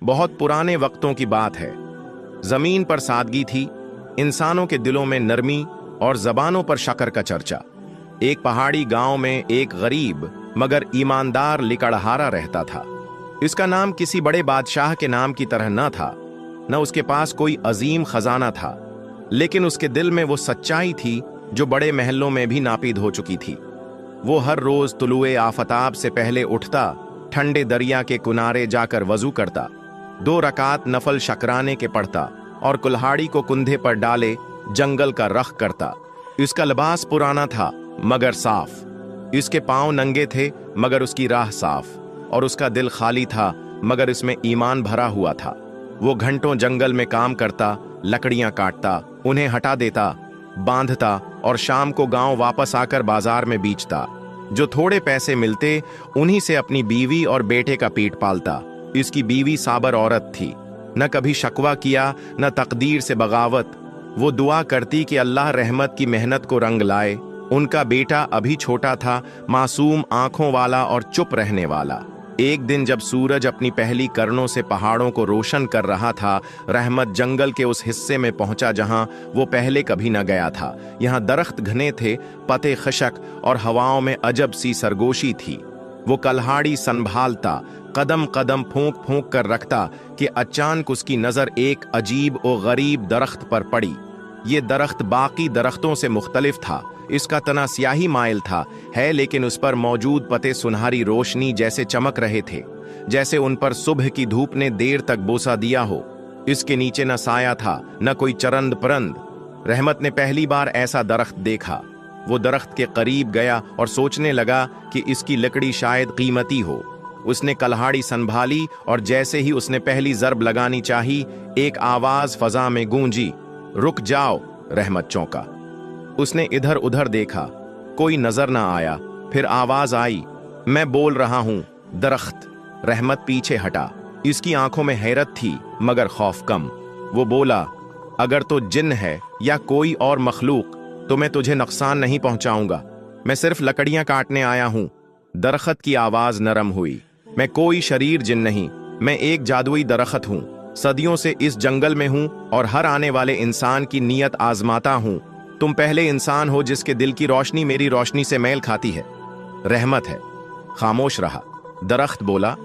बहुत पुराने वक्तों की बात है। जमीन पर सादगी थी, इंसानों के दिलों में नरमी और जबानों पर शक्र का चर्चा। एक पहाड़ी गांव में एक गरीब मगर ईमानदार लिकड़हारा रहता था। इसका नाम किसी बड़े बादशाह के नाम की तरह न था, न उसके पास कोई अजीम खजाना था, लेकिन उसके दिल में वो सच्चाई थी जो बड़े महलों में भी नापीद हो चुकी थी। वो हर रोज तुलुए आफताब से पहले उठता, ठंडे दरिया के किनारे जाकर वजू करता, 2 रकात नफल शकराने के पढ़ता और कुल्हाड़ी को कुंधे पर डाले जंगल का रख करता। इसका लिबास पुराना था मगर साफ, इसके पांव नंगे थे मगर उसकी राह साफ, और उसका दिल खाली था मगर इसमें ईमान भरा हुआ था। वो घंटों जंगल में काम करता, लकड़ियां काटता, उन्हें हटा देता, बांधता और शाम को गांव वापस आकर बाजार में बेचता। जो थोड़े पैसे मिलते उन्हीं से अपनी बीवी और बेटे का पेट पालता। इसकी बीवी साबर औरत थी, न कभी शकवा किया न तकदीर से बगावत। वो दुआ करती कि अल्लाह रहमत की मेहनत को रंग लाए। उनका बेटा अभी छोटा था, मासूम आंखों वाला और चुप रहने वाला। एक दिन जब सूरज अपनी पहली किरणों से पहाड़ों को रोशन कर रहा था, रहमत जंगल के उस हिस्से में पहुंचा जहां वो पहले कभी न गया था। यहाँ दरख्त घने थे, पत्ते खशक और हवाओं में अजब सी सरगोशी थी। वो कल्हाड़ी संभालता, कदम कदम फूंक फूंक कर रखता कि अचानक उसकी नजर एक अजीब और गरीब दरख्त पर पड़ी। ये दरख्त बाकी दरख्तों से मुख्तलिफ था। इसका तना स्याही माइल था है, लेकिन उस पर मौजूद पत्ते सुनहरी रोशनी जैसे चमक रहे थे, जैसे उन पर सुबह की धूप ने देर तक बोसा दिया हो। इसके नीचे न साया था न कोई चरंद परंद। रहमत ने पहली बार ऐसा दरख्त देखा। वो दरख्त के करीब गया और सोचने लगा कि इसकी लकड़ी शायद कीमती हो। उसने कल्हाड़ी संभाली और जैसे ही उसने पहली जरब लगानी चाही, एक आवाज फजा में गूंजी, रुक जाओ। रहमत चौंका। उसने इधर उधर देखा, कोई नजर ना आया। फिर आवाज आई, मैं बोल रहा हूं दरख्त। रहमत पीछे हटा। इसकी आंखों में हैरत थी मगर खौफ कम। वो बोला, अगर तो जिन्न है या कोई और मखलूक तो मैं तुझे नुकसान नहीं पहुंचाऊंगा। मैं सिर्फ लकड़ियां काटने आया हूं। दरख्त की आवाज नरम हुई, मैं कोई शरीर जिन नहीं, मैं एक जादुई दरख्त हूं। सदियों से इस जंगल में हूं और हर आने वाले इंसान की नीयत आजमाता हूं। तुम पहले इंसान हो जिसके दिल की रोशनी मेरी रोशनी से मेल खाती है। रहमत है। खामोश रहा। दरख्त बोला,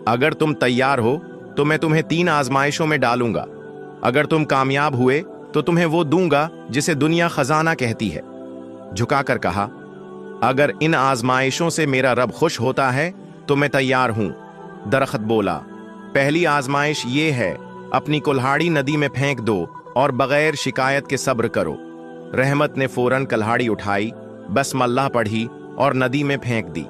अगर तुम तैयार हो तो मैं तुम्हें 3 आजमाइशों में डालूंगा। अगर तुम कामयाब हुए तो तुम्हें वो दूंगा जिसे दुनिया खजाना कहती है। झुकाकर कहा, अगर इन आजमाइशों से मेरा रब खुश होता है तो मैं तैयार हूं। दरख्त बोला, पहली आजमाइश ये है, अपनी कुल्हाड़ी नदी में फेंक दो और बगैर शिकायत के सब्र करो। रहमत ने फौरन कुल्हाड़ी उठाई, बस्मल्लाह पढ़ी और नदी में फेंक दी।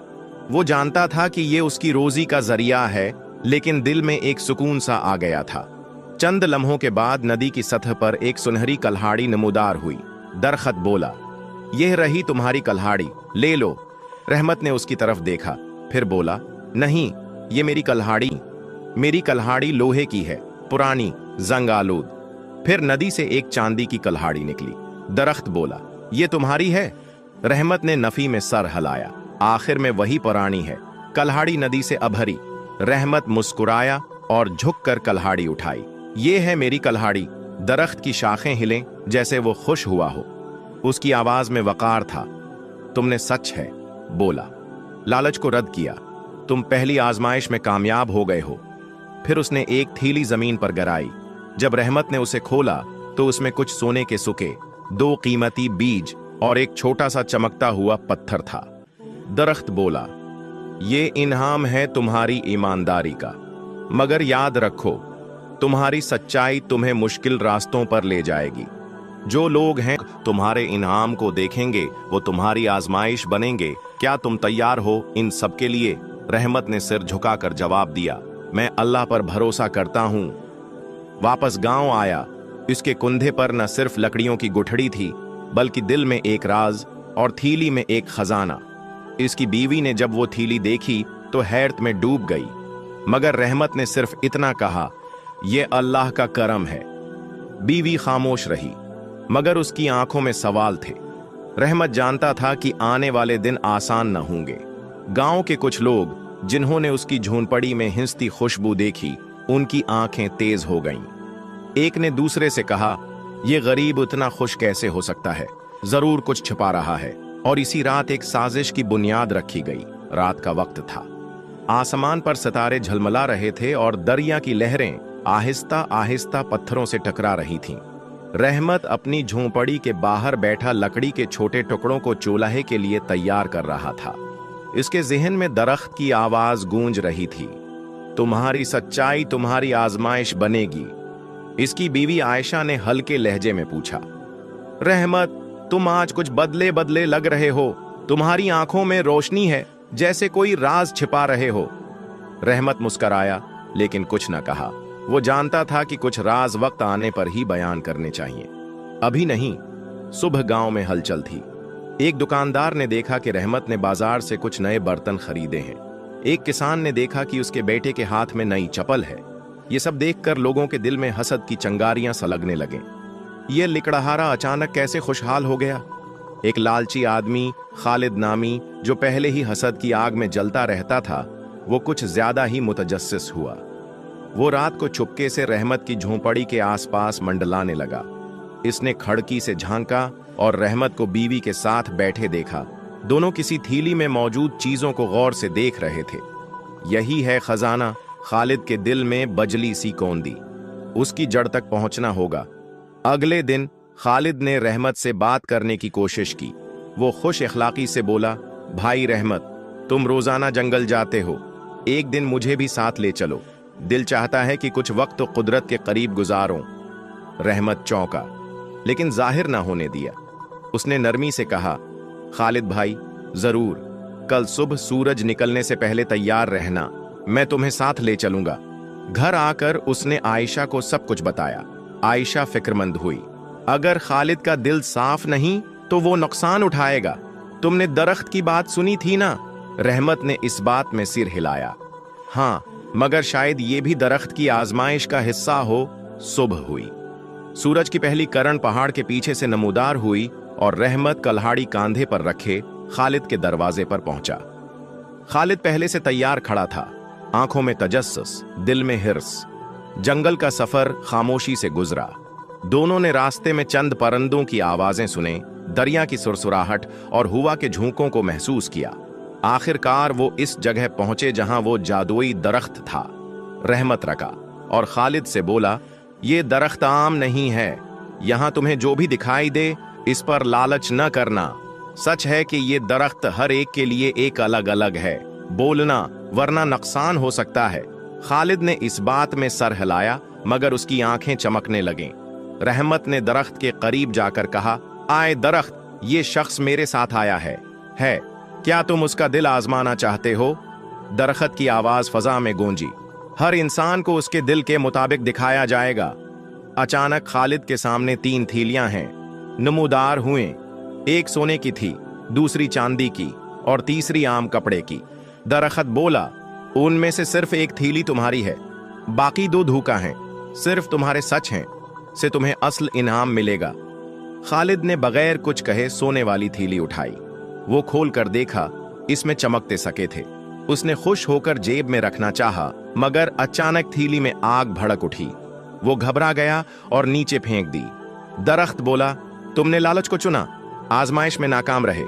वो जानता था कि ये उसकी रोजी का जरिया है, लेकिन दिल में एक सुकून सा आ गया था। चंद लम्हों के बाद नदी की सतह पर एक सुनहरी कुल्हाड़ी नमूदार हुई। दरख्त बोला, यह रही तुम्हारी कुल्हाड़ी, ले लो। रहमत ने उसकी तरफ देखा, फिर बोला, नहीं, ये मेरी कुल्हाड़ी लोहे की है, पुरानी, जंग आलूद। फिर नदी से एक चांदी की कुल्हाड़ी निकली। दरख्त बोला, ये तुम्हारी है? रहमत ने नफी में सर हिलाया। आखिर में वही पुरानी है। कुल्हाड़ी नदी से अभरी। रहमत मुस्कुराया और झुककर कुल्हाड़ी उठाई। ये है मेरी कुल्हाड़ी। दरख्त की शाखें हिलें जैसे वो खुश हुआ हो। उसकी आवाज में वकार था। तुमने सच है बोला, लालच को रद्द किया। तुम पहली आजमाइश में कामयाब हो गए हो। फिर उसने एक थैली जमीन पर गिराई। जब रहमत ने उसे खोला तो उसमें कुछ सोने के सुके, 2 कीमती बीज और एक छोटा सा चमकता हुआ पत्थर था। दरख्त बोला, ये इनाम है तुम्हारी ईमानदारी का, मगर याद रखो, तुम्हारी सच्चाई तुम्हें मुश्किल रास्तों पर ले जाएगी। जो लोग हैं तुम्हारे इनाम को देखेंगे वो तुम्हारी आजमाइश बनेंगे। क्या तुम तैयार हो इन सब के लिए? रहमत ने सिर झुकाकर जवाब दिया, मैं अल्लाह पर भरोसा करता हूं। वापस गांव आया। इसके कुंधे पर न सिर्फ लकड़ियों की गुठड़ी थी, बल्कि दिल में एक राज और थैली में एक खजाना। इसकी बीवी ने जब वो थैली देखी तो हैरत में डूब गई, मगर रहमत ने सिर्फ इतना कहा, यह अल्लाह का करम है। बीवी खामोश रही, मगर उसकी आंखों में सवाल थे। रहमत जानता था कि आने वाले दिन आसान न होंगे। गांव के कुछ लोग जिन्होंने उसकी झोंपड़ी में हिंसती खुशबू देखी, उनकी आंखें तेज हो गईं। एक ने दूसरे से कहा, यह गरीब उतना खुश कैसे हो सकता है, जरूर कुछ छिपा रहा है। और इसी रात एक साजिश की बुनियाद रखी गई। रात का वक्त था, आसमान पर सितारे झलमला रहे थे और दरिया की लहरें आहिस्ता आहिस्ता पत्थरों से टकरा रही थीं। रहमत अपनी झोंपड़ी के बाहर बैठा लकड़ी के छोटे टुकड़ों को चूल्हे के लिए तैयार कर रहा था। इसके जहन में दरख्त की आवाज गूंज रही थी, तुम्हारी सच्चाई तुम्हारी आजमाइश बनेगी। इसकी बीवी आयशा ने हल्के लहजे में पूछा, रहमत, तुम आज कुछ बदले बदले लग रहे हो। तुम्हारी आंखों में रोशनी है, जैसे कोई राज छिपा रहे हो। रहमत मुस्कराया, लेकिन कुछ न कहा। वो जानता था कि कुछ राज वक्त आने पर ही बयान करने चाहिए, अभी नहीं। सुबह गांव में हलचल थी। एक दुकानदार ने देखा कि रहमत ने बाजार से कुछ नए बर्तन खरीदे हैं। एक किसान ने देखा कि उसके बेटे के हाथ में नई चप्पल है। ये सब देखकर लोगों के दिल में हसद की चिंगारियां सलगने लगे। ये लिकड़हारा अचानक कैसे खुशहाल हो गया? एक लालची आदमी, खालिद नामी, जो पहले ही हसद की आग में जलता रहता था, वो कुछ ज्यादा ही मुतजस्सिस हुआ। वो रात को चुपके से रहमत की झोंपड़ी के आसपास मंडलाने लगा। इसने खिड़की से झांका और रहमत को बीवी के साथ बैठे देखा। दोनों किसी थैली में मौजूद चीजों को गौर से देख रहे थे। यही है खजाना, खालिद के दिल में बजली सी कौंदी। उसकी जड़ तक पहुंचना होगा। अगले दिन खालिद ने रहमत से बात करने की कोशिश की। वो खुश इखलाकी से बोला, भाई रहमत, तुम रोजाना जंगल जाते हो, एक दिन मुझे भी साथ ले चलो। दिल चाहता है कि कुछ वक्त तो कुदरत के करीब गुजारूं। रहमत चौंका, लेकिन जाहिर ना होने दिया। उसने नरमी से कहा, खालिद भाई, जरूर, कल सुबह सूरज निकलने से पहले तैयार रहना, मैं तुम्हें साथ ले चलूंगा। घर आकर उसने आयशा को सब कुछ बताया। आयशा फिक्रमंद हुई। अगर खालिद का दिल साफ नहीं तो वो नुकसान उठाएगा। तुमने दरख्त की बात सुनी थी ना? रहमत ने इस बात में सिर हिलाया। हाँ, मगर शायद ये भी दरख्त की आजमाइश का हिस्सा हो। सुबह हुई। सूरज की पहली किरण पहाड़ के पीछे से नमूदार हुई और रहमत कल्हाड़ी कांधे पर रखे खालिद के दरवाजे पर पहुंचा। खालिद पहले से तैयार खड़ा था, आंखों में तजस्सुस, दिल में हिर्स। जंगल का सफर खामोशी से गुजरा। दोनों ने रास्ते में चंद परिंदों की आवाजें सुने, दरिया की सुरसुराहट और हुआ के झोंकों को महसूस किया। आखिरकार वो इस जगह पहुंचे जहां वो जादुई दरख्त था। रहमत रखा और खालिद से बोला, ये दरख्त आम नहीं है। यहां तुम्हें जो भी दिखाई दे, इस पर लालच न करना। सच है कि ये दरख्त हर एक के लिए एक अलग अलग है। बोलना, वरना नुकसान हो सकता है। खालिद ने इस बात में सर हिलाया, मगर उसकी आंखें चमकने लगीं। रहमत ने दरख्त के करीब जाकर कहा, आए दरख्त, ये शख्स मेरे साथ आया है, क्या तुम उसका दिल आजमाना चाहते हो? दरख्त की आवाज फजा में गूंजी। हर इंसान को उसके दिल के मुताबिक दिखाया जाएगा। अचानक खालिद के सामने 3 थैलियां हैं, नमूदार हुए। एक सोने की थी, दूसरी चांदी की और तीसरी आम कपड़े की। दरख्त बोला, उनमें से सिर्फ एक थैली तुम्हारी है, बाकी 2 धोखा हैं। सिर्फ तुम्हारे सच हैं से तुम्हें असल इनाम मिलेगा। खालिद ने बगैर कुछ कहे सोने वाली थैली उठाई। वो खोल कर देखा, इसमें चमकते सके थे। उसने खुश होकर जेब में रखना चाहा, मगर अचानक थैली में आग भड़क उठी। वो घबरा गया और नीचे फेंक दी। दरख्त बोला, तुमने लालच को चुना, आजमाइश में नाकाम रहे।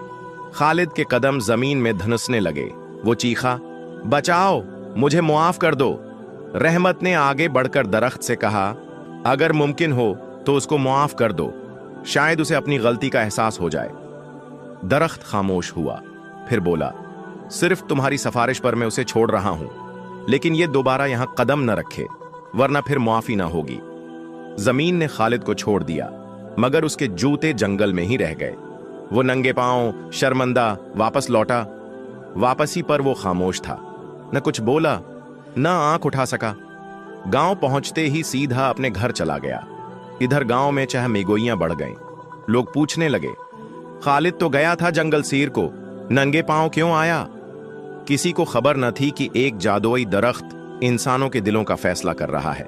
खालिद के कदम जमीन में धनुसने लगे। वो चीखा, बचाओ, मुझे मुआफ कर दो। रहमत ने आगे बढ़कर दरख्त से कहा, अगर मुमकिन हो तो उसको मुआफ कर दो, शायद उसे अपनी गलती का एहसास हो जाए। दरख्त खामोश हुआ, फिर बोला, सिर्फ तुम्हारी सिफारिश पर मैं उसे छोड़ रहा हूं, लेकिन ये दोबारा यहां कदम न रखे, वरना फिर मुआफी ना होगी। जमीन ने खालिद को छोड़ दिया, मगर उसके जूते जंगल में ही रह गए। वो नंगे पांव शर्मंदा वापस लौटा। वापसी पर वो खामोश था, न कुछ बोला, न आंख उठा सका। गांव पहुंचते ही सीधा अपने घर चला गया। इधर गांव में चहमेगोइयां बढ़ गईं। लोग पूछने लगे, खालिद तो गया था जंगल सीर को, नंगे पांव क्यों आया? किसी को खबर न थी कि एक जादुई दरख्त इंसानों के दिलों का फैसला कर रहा है।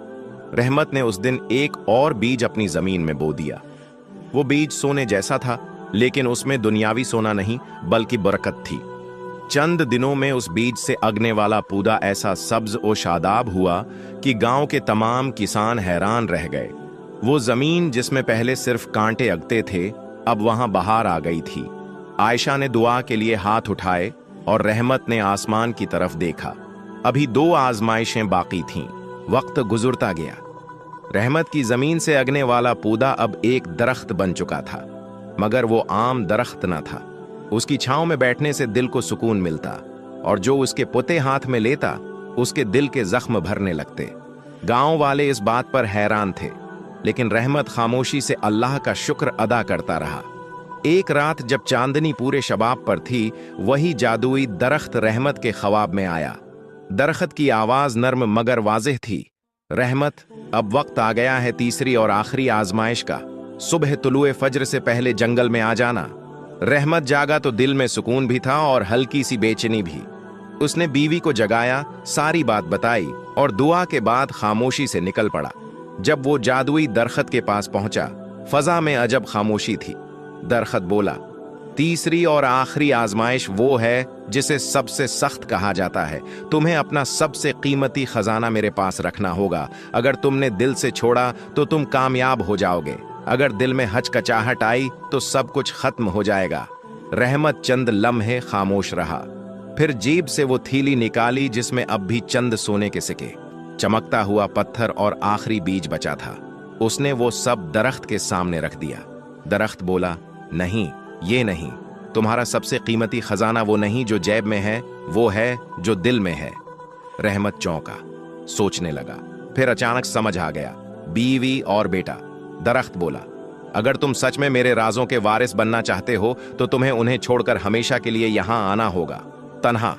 रहमत ने उस दिन एक और बीज अपनी जमीन में बो दिया। वो बीज सोने जैसा था, लेकिन उसमें दुनियावी सोना नहीं बल्कि बरकत थी। चंद दिनों में उस बीज से अगने वाला पौधा ऐसा सब्ज और शादाब हुआ कि गांव के तमाम किसान हैरान रह गए। वो जमीन जिसमें पहले सिर्फ कांटे अगते थे, अब वहां बहार आ गई थी। आयशा ने दुआ के लिए हाथ उठाए और रहमत ने आसमान की तरफ देखा। अभी 2 आजमाइशें बाकी थीं। वक्त गुजरता गया। रहमत की जमीन से अगने वाला पौधा अब एक दरख्त बन चुका था, मगर वो आम दरख्त न था। उसकी छांव में बैठने से दिल को सुकून मिलता, और जो उसके पुते हाथ में लेता उसके दिल के जख्म भरने लगते। गांव वाले इस बात पर हैरान थे, लेकिन रहमत खामोशी से अल्लाह का शुक्र अदा करता रहा। एक रात जब चांदनी पूरे शबाब पर थी, वही जादुई दरख्त रहमत के ख्वाब में आया। दरख्त की आवाज नर्म मगर वाज़ेह थी, रहमत, अब वक्त आ गया है तीसरी और आखिरी आजमाइश का। सुबह तुलुए फज्र से पहले जंगल में आ जाना। रहमत जागा तो दिल में सुकून भी था और हल्की सी बेचैनी भी। उसने बीवी को जगाया, सारी बात बताई और दुआ के बाद खामोशी से निकल पड़ा। जब वो जादुई दरख्त के पास पहुंचा, फजा में अजब खामोशी थी। दरख्त बोला, तीसरी और आखिरी आजमाइश वो है जिसे सबसे सख्त कहा जाता है। तुम्हें अपना सबसे कीमती खजाना मेरे पास रखना होगा। अगर तुमने दिल से छोड़ा तो तुम कामयाब हो जाओगे। अगर दिल में हचकचाहट आई तो सब कुछ खत्म हो जाएगा। रहमत चंद लम्हे खामोश रहा, फिर जेब से वो थैली निकाली जिसमें अब भी चंद सोने के सिक्के, चमकता हुआ पत्थर और आखिरी बीज बचा था। उसने वो सब दरख्त के सामने रख दिया। दरख्त बोला, नहीं, ये नहीं। तुम्हारा सबसे कीमती खजाना वो नहीं जो जेब में है, वो है जो दिल में है। रहमत चौंका, सोचने लगा, फिर अचानक समझ आ गया, बीवी और बेटा। दरख्त बोला, अगर तुम सच में मेरे राजों के वारिस बनना चाहते हो तो तुम्हें उन्हें छोड़कर हमेशा के लिए यहां आना होगा, तन्हा।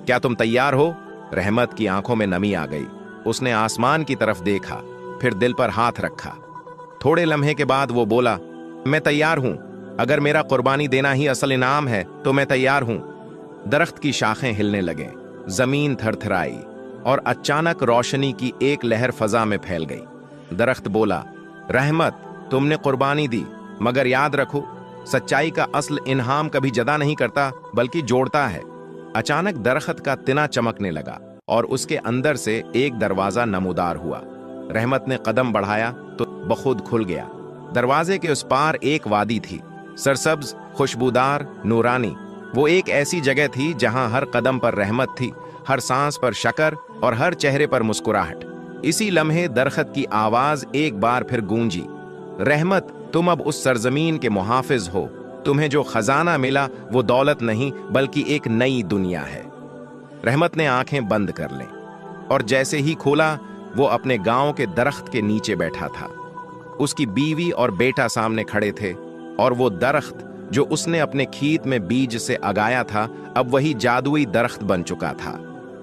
क्या तुम तैयार हो? रहमत की आंखों में नमी आ गई। उसने आसमान की तरफ देखा, फिर दिल पर हाथ रखा। थोड़े लम्हे के बाद वो बोला, मैं तैयार हूं। अगर मेरा कुर्बानी देना ही असल इनाम है तो मैं तैयार हूं। दरख्त की शाखें हिलने लगे, जमीन थरथराई और अचानक रोशनी की एक लहर फजा में फैल गई। दरख्त बोला, रहमत, तुमने कुर्बानी दी, मगर याद रखो, सच्चाई का असल इन्हाम कभी जदा नहीं करता बल्कि जोड़ता है। अचानक दरख्त का तना चमकने लगा और उसके अंदर से एक दरवाजा नमूदार हुआ। रहमत ने कदम बढ़ाया तो बखुद खुल गया। दरवाजे के उस पार एक वादी थी, सरसब्ज, खुशबूदार, नूरानी। वो एक ऐसी जगह थी जहां हर कदम पर रहमत थी, हर सांस पर शकर और हर चेहरे पर मुस्कुराहट। इसी लम्हे दरख्त की आवाज एक बार फिर गूंजी, रहमत, तुम अब उस सरजमीन के मुहाफिज हो। तुम्हें जो खजाना मिला वो दौलत नहीं बल्कि एक नई दुनिया है। रहमत ने आंखें बंद कर लीं और जैसे ही खोला, वो अपने गांव के दरख्त के नीचे बैठा था। उसकी बीवी और बेटा सामने खड़े थे, और वो दरख्त जो उसने अपने खेत में बीज से अगाया था, अब वही जादुई दरख्त बन चुका था।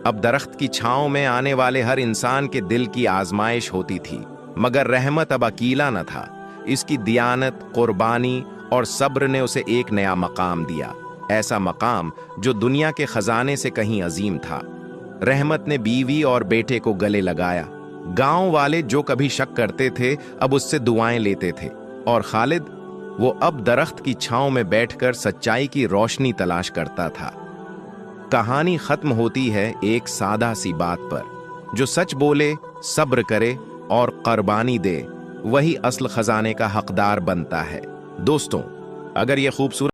अब दरख्त की छांव में आने वाले हर इंसान के दिल की आजमाइश होती थी, मगर रहमत अब अकेला न था। इसकी दियानत, कुर्बानी और सब्र ने उसे एक नया मकाम दिया, ऐसा मकाम जो दुनिया के खजाने से कहीं अजीम था। रहमत ने बीवी और बेटे को गले लगाया। गांव वाले जो कभी शक करते थे अब उससे दुआएं लेते थे, और खालिद, वो अब दरख्त की छांव में बैठकर सच्चाई की रोशनी तलाश करता था। कहानी खत्म होती है एक सादा सी बात पर, जो सच बोले, सब्र करे और कुर्बानी दे, वही असल खजाने का हकदार बनता है। दोस्तों, अगर ये खूबसूरत